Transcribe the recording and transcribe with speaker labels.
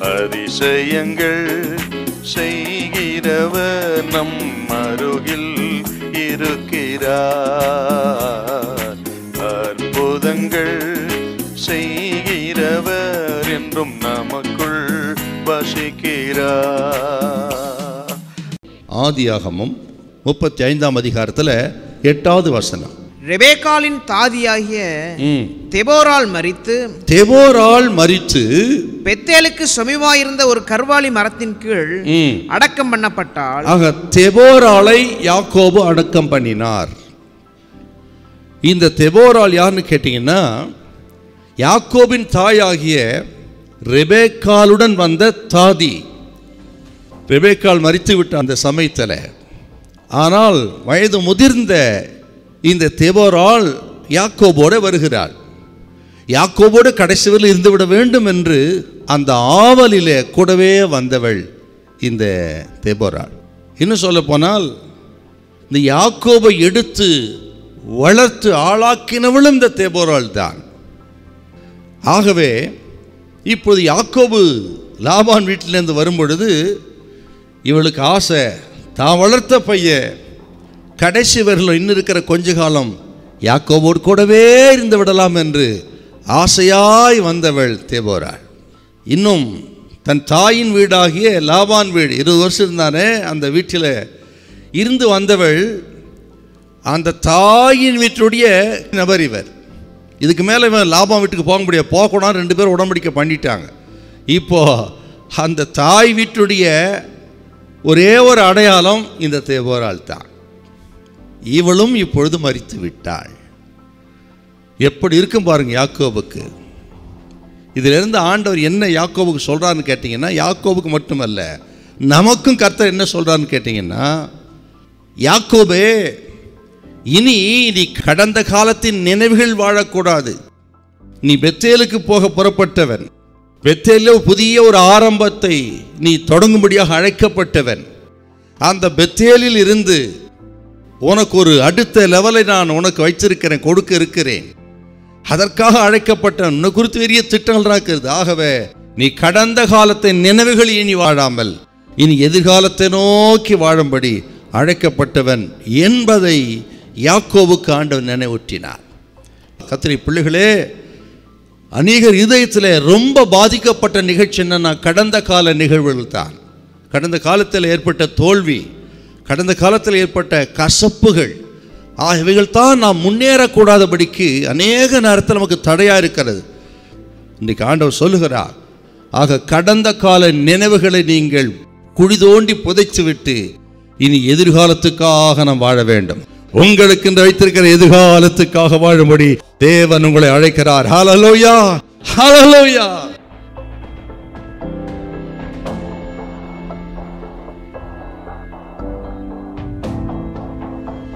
Speaker 1: அதிசயங்கள் செய்கிறவர் நம் அருகில் இருக்கிறார். அற்புதங்கள் செய்கிறவர் என்றும் நமக்குள் வசிக்கிறார்.
Speaker 2: ஆதியாகமம் 35ஆம் அதிகாரத்தில் 8வது வசனம்.
Speaker 3: ரெபேக்காளின் தாதியாகிய தெபோராள் மரித்து பெத்தேலுக்கு சமீபமாயிருந்த ஒரு கர்வாலி மரத்தின் கீழ் அடக்கம் பண்ணப்பட்டாள்.
Speaker 2: ஆக தெபோராளை யாக்கோபு அடக்கம் பண்ணினார். இந்த தெபோராள் யாருன்னு கேட்டீங்கன்னா, யாக்கோபின் தாயாகிய ரெபேக்காளுடன் வந்த தாதி. ரெபேக்காள் மரித்து விட்ட அந்த சமயத்தில், ஆனால் வயது முதிர்ந்த இந்த தெபோராள் யாக்கோபோடு வருகிறாள். யாக்கோபோடு கடைசியில் இருந்துவிட வேண்டும் என்று அந்த ஆவலிலே கூடவே வந்தவள் இந்த தெபோராள். இன்னும் சொல்ல போனால், இந்த யாக்கோபை எடுத்து வளர்த்து ஆளாக்கினவளும் இந்த தெபோராள் தான். ஆகவே இப்போது யாக்கோபு லாபான் வீட்டிலேருந்து வரும்பொழுது இவளுக்கு ஆசை, தான் வளர்த்த பையன் கடைசி வரல இன்னும் இருக்கிற கொஞ்ச காலம் யாக்கோபோடு கூடவே இருந்து விடலாம் என்று ஆசையாய் வந்தவள் தெபோராள். இன்னும் தன் தாயின் வீடாகிய லாபான் வீடு 20 வருஷம் இருந்தானே, அந்த வீட்டில் இருந்து வந்தவள் அந்த தாயின் வீட்டுடைய நபர் இவர். இதுக்கு மேலே இவன் லாபான் வீட்டுக்கு போக முடியாது, போகக்கூடாது. 2 பேரும் உடன்படிக்கை பண்ணிட்டாங்க. இப்போ அந்த தாய் வீட்டுடைய ஒரே ஒரு அடையாளம் இந்த தெபோராள் தான். இவளும் இப்பொழுது மரித்து விட்டாள். எப்படி இருக்கும் பாருங்க யாக்கோபுக்கு. இதிலிருந்து ஆண்டவர் என்ன யாக்கோபுக்கு சொல்றான்னு கேட்டீங்கன்னா, யாக்கோபுக்கு மட்டுமல்ல நமக்கும் கர்த்தர் என்ன சொல்றான்னு கேட்டீங்கன்னா, யாக்கோபே, இனி நீ கடந்த காலத்தின் நினைவுகள் வாழக்கூடாது. நீ பெத்தேலுக்கு போக புறப்பட்டவன், பெத்தேலில் புதிய ஒரு ஆரம்பத்தை நீ தொடங்கும்படியாக அழைக்கப்பட்டவன். அந்த பெத்தேலில் இருந்து உனக்கு ஒரு அடுத்த லெவலை நான் உனக்கு வைத்திருக்கிறேன், கொடுக்க இருக்கிறேன். அதற்காக அழைக்கப்பட்டவன். உன்னை குறித்து பெரிய திட்டங்கள் இருக்கிறது. ஆகவே நீ கடந்த காலத்தின் நினைவுகள் இனி வாழாமல் இனி எதிர்காலத்தை நோக்கி வாழும்படி அழைக்கப்பட்டவன் என்பதை யாக்கோபுக்கு ஆண்டவர் நினைவூட்டினார். கர்த்தருடைய பிள்ளைகளே, அநேகர் இதயத்தில் ரொம்ப பாதிக்கப்பட்ட நிகழ்ச்சி என்னன்னா, கடந்த கால நிகழ்வுகள் தான். கடந்த காலத்தில் ஏற்பட்ட தோல்வி, கடந்த காலத்தில் ஏற்பட்ட கசப்புகள் ஆகியவைகள் தான் நாம் முன்னேறக்கூடாதபடிக்கு அநேக நேரத்தில் நமக்கு தடையாக இருக்கிறது. இன்றைக்கு ஆண்டவர் சொல்லுகிறார், ஆக கடந்த கால நினைவுகளை நீங்கள் குழி தோண்டி புதைத்து விட்டு இனி எதிர்காலத்துக்காக நாம் வாழ வேண்டும். உங்களுக்கு என்று வைத்திருக்கிற எதிர்காலத்துக்காக வாழும்படி தேவன் உங்களை அழைக்கிறார். ஹல்லேலூயா, ஹல்லேலூயா.